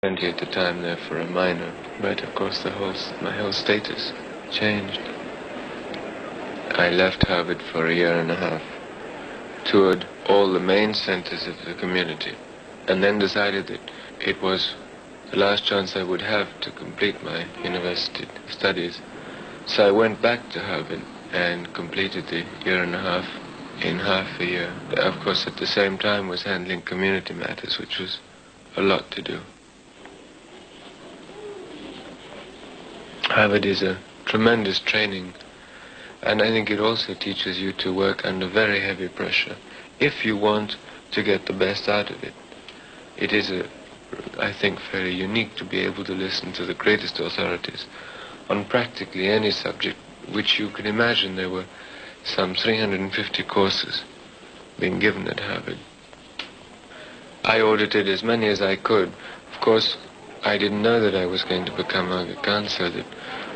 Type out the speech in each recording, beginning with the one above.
Plenty at the time there for a minor, but of course my whole status changed. I left Harvard for a year and a half, toured all the main centers of the community, and then decided that it was the last chance I would have to complete my university studies. So I went back to Harvard and completed the year and a half in half a year. Of course, at the same time was handling community matters, which was a lot to do. Harvard is a tremendous training, and I think it also teaches you to work under very heavy pressure if you want to get the best out of it. It is, I think, very unique to be able to listen to the greatest authorities on practically any subject which you can imagine. There were some 350 courses being given at Harvard. I audited as many as I could. Of course, I didn't know that I was going to become Aga Khan, so that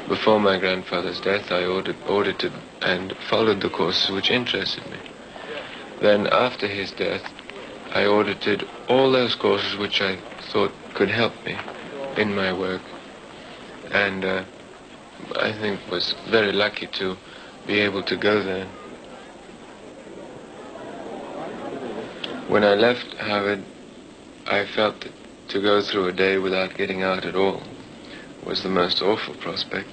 before my grandfather's death I audited and followed the courses which interested me. Then after his death I audited all those courses which I thought could help me in my work, and I think was very lucky to be able to go there. When I left Harvard, I felt that to go through a day without getting out at all was the most awful prospect.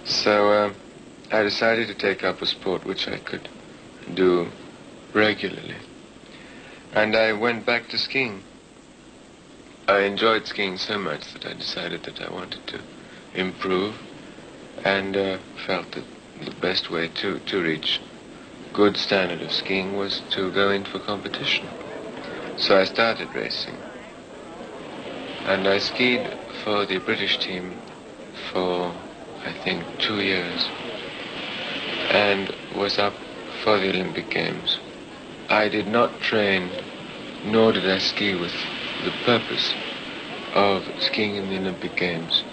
So I decided to take up a sport which I could do regularly. And I went back to skiing. I enjoyed skiing so much that I decided that I wanted to improve, and felt that the best way to reach good standard of skiing was to go in for competition. So I started racing. And I skied for the British team for, I think, 2 years, and was up for the Olympic Games. I did not train, nor did I ski with the purpose of skiing in the Olympic Games.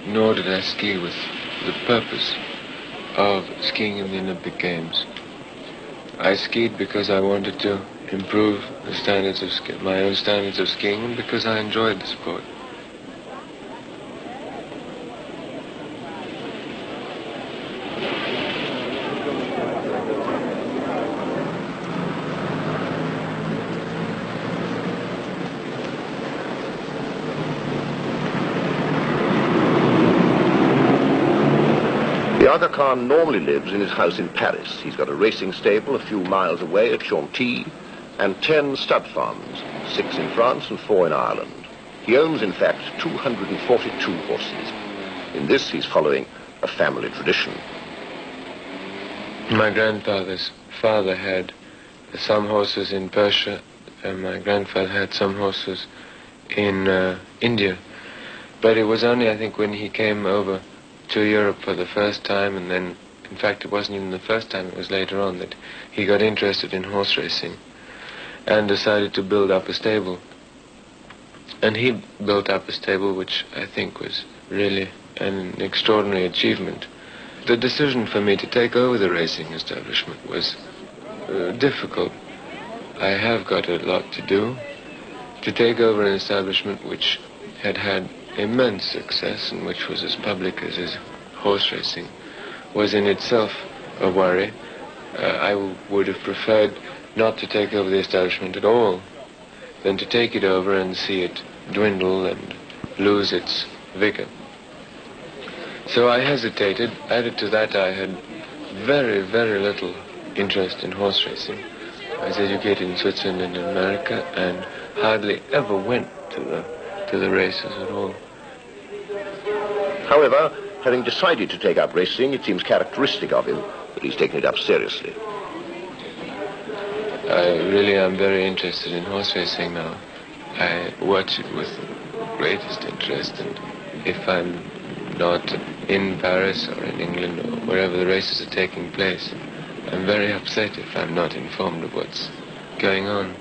Nor did I ski with the purpose of skiing in the Olympic Games. I skied because I wanted to improve the standards of my own standards of skiing, and because I enjoyed the sport. The Aga Khan normally lives in his house in Paris. He's got a racing stable a few miles away at Chantilly, and 10 stud farms, 6 in France and 4 in Ireland. He owns, in fact, 242 horses. In this, he's following a family tradition. My grandfather's father had some horses in Persia, and my grandfather had some horses in India. But it was only, I think, when he came over to Europe for the first time, and then, in fact, it wasn't even the first time, it was later on, that he got interested in horse racing and decided to build up a stable. And he built up a stable which I think was really an extraordinary achievement. The decision for me to take over the racing establishment was difficult. I have got a lot to do. To take over an establishment which had had immense success and which was as public as his horse racing was in itself a worry. I would have preferred not to take over the establishment at all than to take it over and see it dwindle and lose its vigor. So I hesitated. Added to that, I had very, very little interest in horse racing. I was educated in Switzerland and in America, and hardly ever went to the races at all. However, having decided to take up racing, it seems characteristic of him that he's taken it up seriously. I really am very interested in horse racing now. I watch it with the greatest interest, and if I'm not in Paris or in England or wherever the races are taking place, I'm very upset if I'm not informed of what's going on.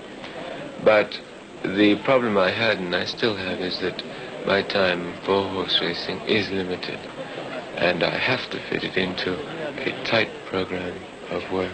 But the problem I had, and I still have, is that my time for horse racing is limited, and I have to fit it into a tight program of work.